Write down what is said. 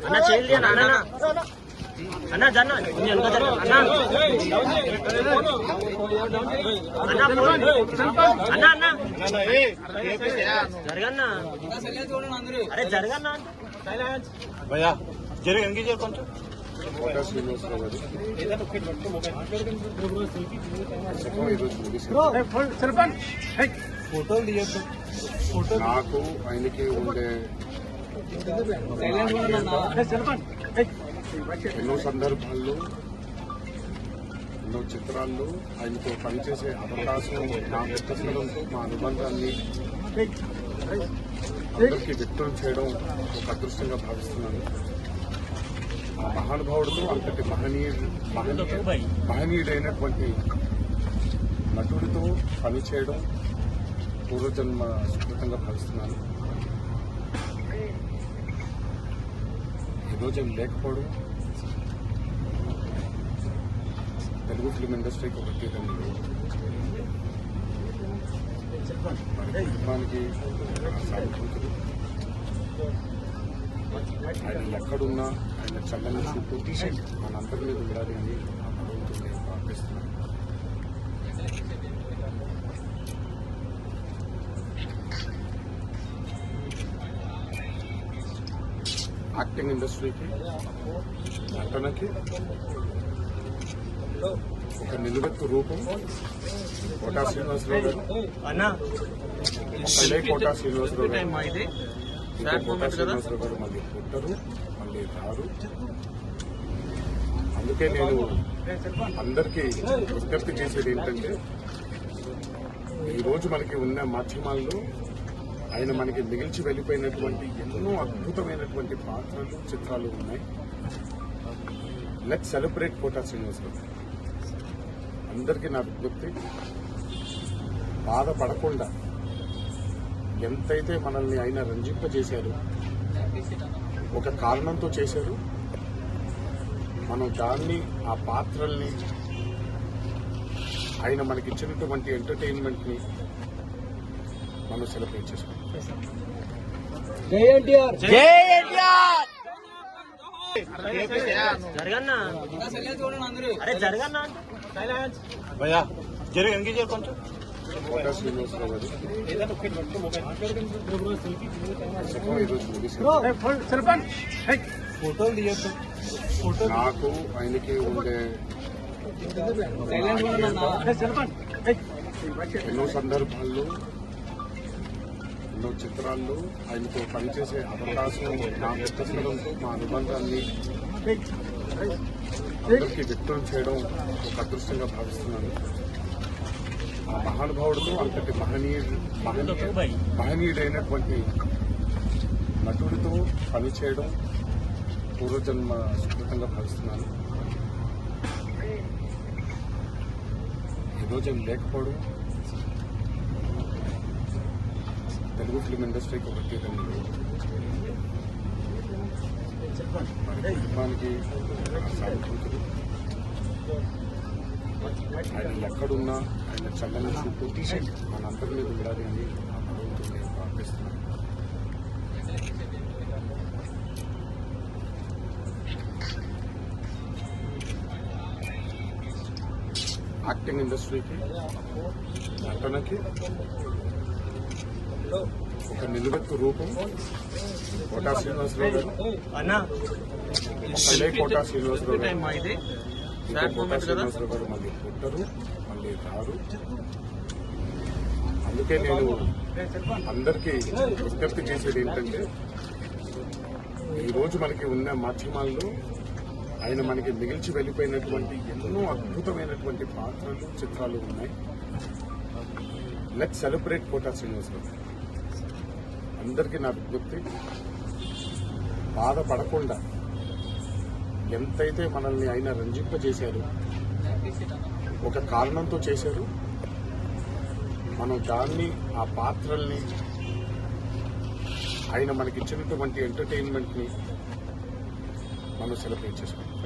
అన్న చేయాలి అన్న అన్న జన్న అన్న అన్న అన్న జరగన్నా అరే జరగన్నా భయ్యా జరిగి ఎంగేజ్ కొంచెం ఫోటోలు తీయద్దు. నాకు ఆయనకి ఉండే ఎన్నో సందర్భాల్లో ఎన్నో చిత్రాల్లో ఆయనతో పనిచేసే అవకాశం నాకు దక్కడంతో మా అనుబంధాన్ని అందరికీ వ్యక్తం చేయడం ఒక అదృష్టంగా భావిస్తున్నాను. ఆ మహానుభావుడితో అంతటి మహనీయుడైనటువంటి నటుడితో పనిచేయడం పూర్వజన్మ సుకృతంగా భావిస్తున్నాను. ఈరోజు లేకపోవడం తెలుగు ఫిల్మ్ ఇండస్ట్రీకి ఒక తీరండి. కుటుంబానికి సాగుతుంది. ఆయన ఎక్కడున్నా ఆయన చల్లని చూపు మనందరి మీద ఉండాలి అని ఆ భగవంతుడు నేను ప్రార్థిస్తున్నాను. యాక్టింగ్ ఇండస్ట్రీకి నటనకి ఒక నిలువెత్తు రూపం కోటా శ్రీనివాసరావు గారు. కోటా శ్రీనివాసరావు గారు కోటా శ్రీనివాసరావు గారు మళ్ళీ పుట్టరు, మళ్ళీ రారు. అందుకే నేను అందరికీ విజ్ఞప్తి చేసేది ఏంటంటే, ఈరోజు మనకి ఉన్న మాధ్యమాల్లో ఆయన మనకి మిగిల్చి వెళ్ళిపోయినటువంటి ఎన్నో అద్భుతమైనటువంటి పాత్రలు, చిత్రాలు ఉన్నాయి. Let's celebrate Kota Srinivasa Rao. అందరికీ నా విజ్ఞప్తి, బాధపడకుండా ఎంతైతే మనల్ని ఆయన రంజింపజేశారు, ఒక కారణంతో చేశారు, మనం దాన్ని ఆ పాత్రల్ని ఆయన మనకిచ్చినటువంటి ఎంటర్టైన్మెంట్ ని మనం సెలబ్రేట్ చేసుకుంటాం. జరగన్నా అరే జరగన్నా భయ్యా జరిగి ఎంగేజ్ కొంచెం కోటా శ్రీనివాసరావు గారు ఫోటోలు తీయద్దు. నాకు ఆయనకి ఉండే ఎన్నో సందర్భాల్లో ఎన్నో చిత్రాల్లో ఆయనతో పనిచేసే అవకాశం నాకు దక్కడంతో మా అనుబంధాన్ని అందరికీ వ్యక్తం చేయడం ఒక అదృష్టంగా భావిస్తున్నాను. ఆ మహానుభావుడితో అంతటి మహనీయుడైనటువంటి నటుడితో పనిచేయడం పూర్వజన్మ సుకృతంగా భావిస్తున్నాను. ఈరోజు లేకపోవడం తెలుగు ఫిల్మ్ ఇండస్ట్రీకి ఒక తీరండి. కుటుంబానికి సాగుతుంది. ఆయన ఎక్కడున్నా ఆయన చల్లని చూపు మనందరి మీద ఉండాలి అని ఆ భగవంతుడు నేను ప్రార్థిస్తున్నాను. యాక్టింగ్ ఇండస్ట్రీకి నటనకి ఒక నిలువెత్తు రూపం కోటా శ్రీనివాసరావు గారు. కోటా శ్రీనివాసరావు గారు కోటా శ్రీనివాసరావు గారు మళ్ళీ పుట్టరు, మళ్ళీ రారు. అందుకే నేను అందరికీ విజ్ఞప్తి చేసేది ఏంటంటే, ఈరోజు మనకి ఉన్న మాధ్యమాల్లో ఆయన మనకి మిగిల్చి వెళ్ళిపోయినటువంటి ఎన్నో అద్భుతమైనటువంటి పాత్రలు, చిత్రాలు ఉన్నాయి. Let's celebrate Kota Srinivasa Rao. అందరికీ నా విజ్ఞప్తి, బాధపడకుండా ఎంతైతే మనల్ని ఆయన రంజింపజేశారు, ఒక కారణంతో చేశారు, మనం దాన్ని ఆ పాత్రల్ని ఆయన మనకిచ్చినటువంటి ఎంటర్టైన్మెంట్ ని మనం సెలబ్రేట్ చేసుకుంటాం.